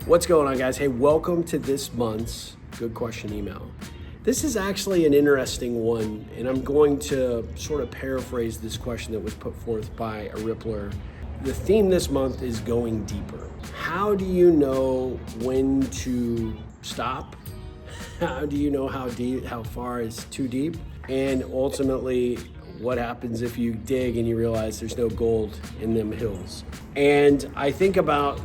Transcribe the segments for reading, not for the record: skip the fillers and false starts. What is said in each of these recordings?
What's going on, guys? Hey, welcome to this month's Good Question email. This is actually an interesting one, and I'm going to sort of paraphrase this question that was put forth by a Rippler. The theme this month is going deeper. How do you know when to stop? How do you know how far is too deep? And ultimately, what happens if you dig and you realize there's no gold in them hills? And I think about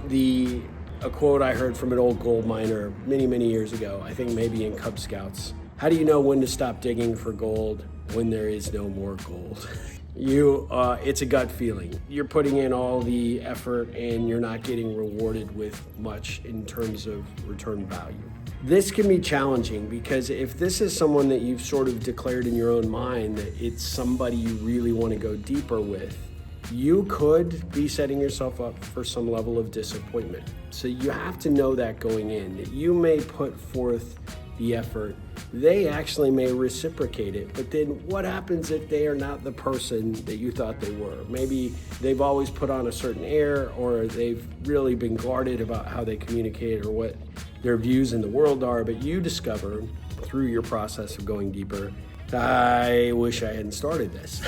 a quote I heard from an old gold miner many years ago, I think maybe in Cub Scouts. How do you know when to stop digging for gold when there is no more gold? It's a gut feeling. You're putting in all the effort and you're not getting rewarded with much in terms of return value. This can be challenging because if this is someone that you've sort of declared in your own mind that it's somebody you really want to go deeper with, you could be setting yourself up for some level of disappointment. So you have to know that going in, that you may put forth the effort, they actually may reciprocate it, but then what happens if they are not the person that you thought they were? Maybe they've always put on a certain air, or they've really been guarded about how they communicate or what their views in the world are, but you discover through your process of going deeper, I wish I hadn't started this.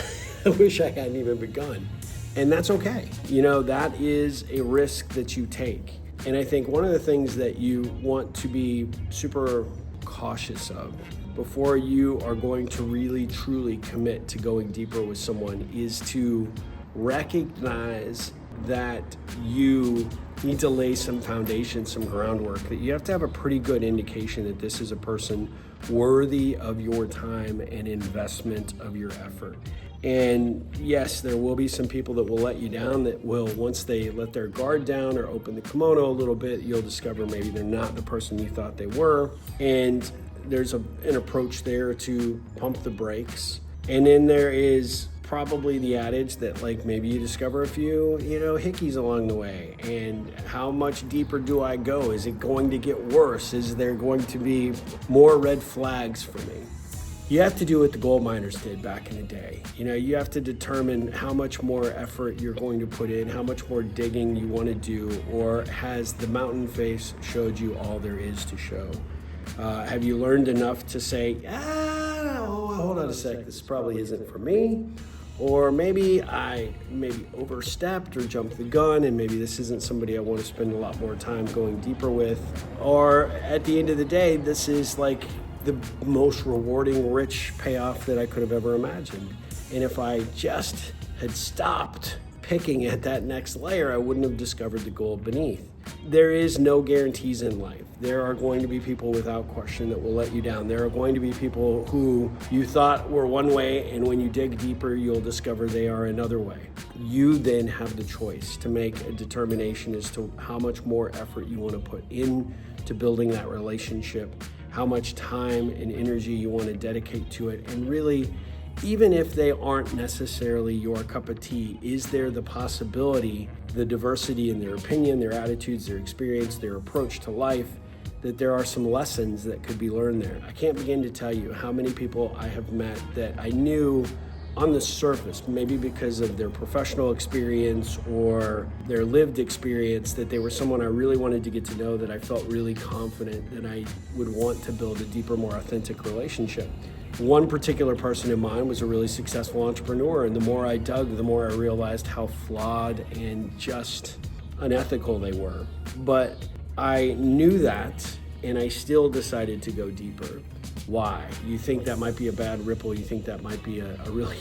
I wish I hadn't even begun. And that's okay. That is a risk that you take. And I think one of the things that you want to be super cautious of before you are going to really truly commit to going deeper with someone is to recognize that you need to lay some foundation, some groundwork, that you have to have a pretty good indication that this is a person worthy of your time and investment of your effort. And yes, there will be some people that will let you down, that will, once they let their guard down or open the kimono a little bit, you'll discover maybe they're not the person you thought they were. And there's an approach there to pump the brakes. And then there is probably the adage that maybe you discover a few, hickeys along the way. And how much deeper do I go? Is it going to get worse? Is there going to be more red flags for me? You have to do what the gold miners did back in the day. You have to determine how much more effort you're going to put in, how much more digging you want to do, or has the mountain face showed you all there is to show? Have you learned enough to say, hold on a sec, this probably isn't for me? Or maybe I overstepped or jumped the gun, and maybe this isn't somebody I want to spend a lot more time going deeper with. Or at the end of the day, this is the most rewarding, rich payoff that I could have ever imagined. And if I just had stopped picking at that next layer, I wouldn't have discovered the gold beneath. There is no guarantees in life. There are going to be people without question that will let you down. There are going to be people who you thought were one way, and when you dig deeper, you'll discover they are another way. You then have the choice to make a determination as to how much more effort you want to put into building that relationship, how much time and energy you want to dedicate to it. And really, even if they aren't necessarily your cup of tea, is there the possibility, the diversity in their opinion, their attitudes, their experience, their approach to life, that there are some lessons that could be learned there? I can't begin to tell you how many people I have met that I knew on the surface, maybe because of their professional experience or their lived experience, that they were someone I really wanted to get to know, that I felt really confident that I would want to build a deeper, more authentic relationship. One particular person in mind was a really successful entrepreneur, and the more I dug, the more I realized how flawed and just unethical they were. But I knew that, and I still decided to go deeper. Why? You think that might be a bad ripple, you think that might be a really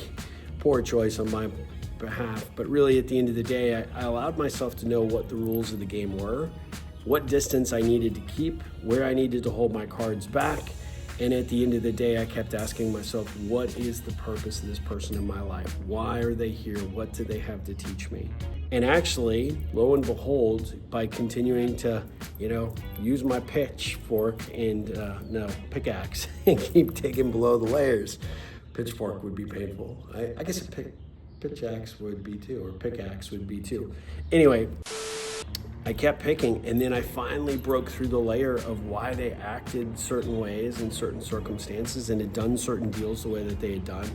poor choice on my behalf, but really at the end of the day, I allowed myself to know what the rules of the game were, what distance I needed to keep, where I needed to hold my cards back, and at the end of the day, I kept asking myself, what is the purpose of this person in my life? Why are they here? What do they have to teach me? And actually, lo and behold, by continuing to, use my pitchfork and pickaxe and keep digging below the layers. Pitchfork would be painful. I guess a pickaxe would be too, or pickaxe would be too. Anyway, I kept picking, and then I finally broke through the layer of why they acted certain ways in certain circumstances and had done certain deals the way that they had done.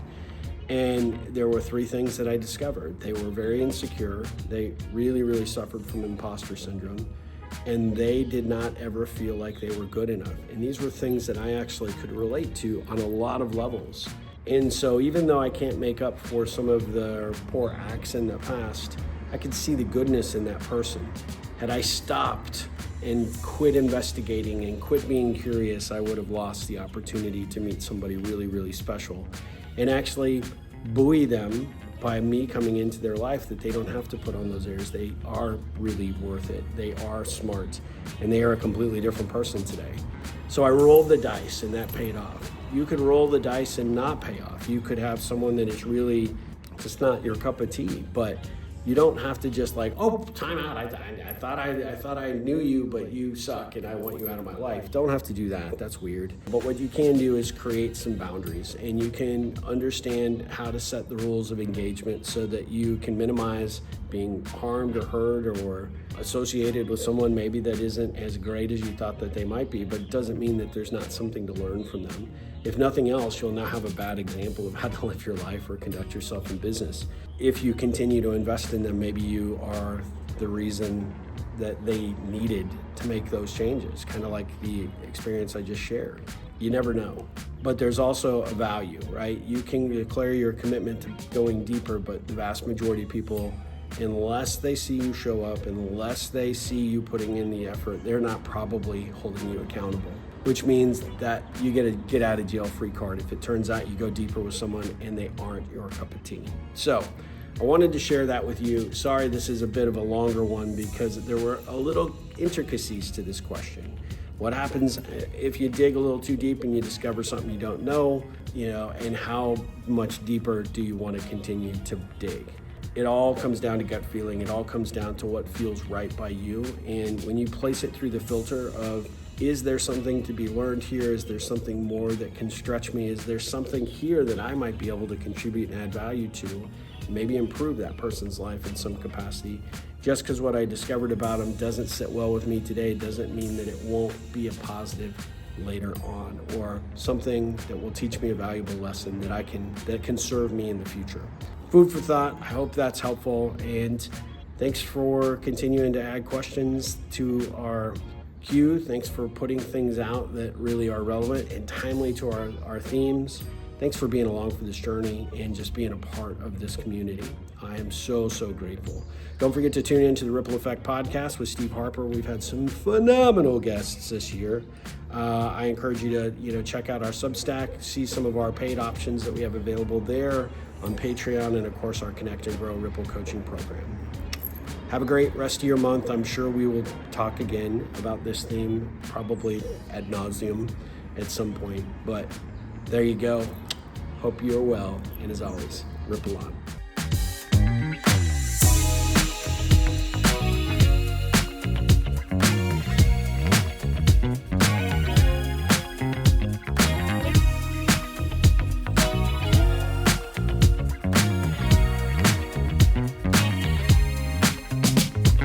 And there were three things that I discovered. They were very insecure. They really, really suffered from imposter syndrome. and they did not ever feel like they were good enough. And these were things that I actually could relate to on a lot of levels. And so even though I can't make up for some of the poor acts in the past, I could see the goodness in that person. Had I stopped and quit investigating and quit being curious, I would have lost the opportunity to meet somebody really, really special and actually buoy them by me coming into their life that they don't have to put on those airs. They are really worth it. They are smart, and they are a completely different person today. So I rolled the dice, and that paid off. You could roll the dice and not pay off. You could have someone that is really just not your cup of tea, but you don't have to just like, oh, time out. I thought I knew you, but you suck and I want you out of my life. Don't have to do that. That's weird. But what you can do is create some boundaries, and you can understand how to set the rules of engagement so that you can minimize being harmed or hurt or associated with someone maybe that isn't as great as you thought that they might be, but it doesn't mean that there's not something to learn from them. If nothing else, you'll now have a bad example of how to live your life or conduct yourself in business. If you continue to invest in them, maybe you are the reason that they needed to make those changes, kind of like the experience I just shared. You never know. But there's also a value, right? You can declare your commitment to going deeper, but the vast majority of people, unless they see you show up, unless they see you putting in the effort, they're not probably holding you accountable, which means that you get a get out of jail free card if it turns out you go deeper with someone and they aren't your cup of tea. So I wanted to share that with you. Sorry, this is a bit of a longer one because there were a little intricacies to this question. What happens if you dig a little too deep and you discover something you don't know, and how much deeper do you want to continue to dig? It all comes down to gut feeling. It all comes down to what feels right by you. And when you place it through the filter of, is there something to be learned here? Is there something more that can stretch me? Is there something here that I might be able to contribute and add value to, maybe improve that person's life in some capacity? Just because what I discovered about them doesn't sit well with me today doesn't mean that it won't be a positive later on, or something that will teach me a valuable lesson that can serve me in the future. Food for thought. I hope that's helpful, and thanks for continuing to add questions to our queue. Thanks for putting things out that really are relevant and timely to our themes. Thanks for being along for this journey and just being a part of this community. I am so, so grateful. Don't forget to tune into the Ripple Effect podcast with Steve Harper. We've had some phenomenal guests this year. I encourage you to check out our Substack, see some of our paid options that we have available there on Patreon, and of course our Connect and Grow Ripple coaching program. Have a great rest of your month. I'm sure we will talk again about this theme, probably ad nauseum at some point, but there you go. Hope you're well, and as always, ripple on.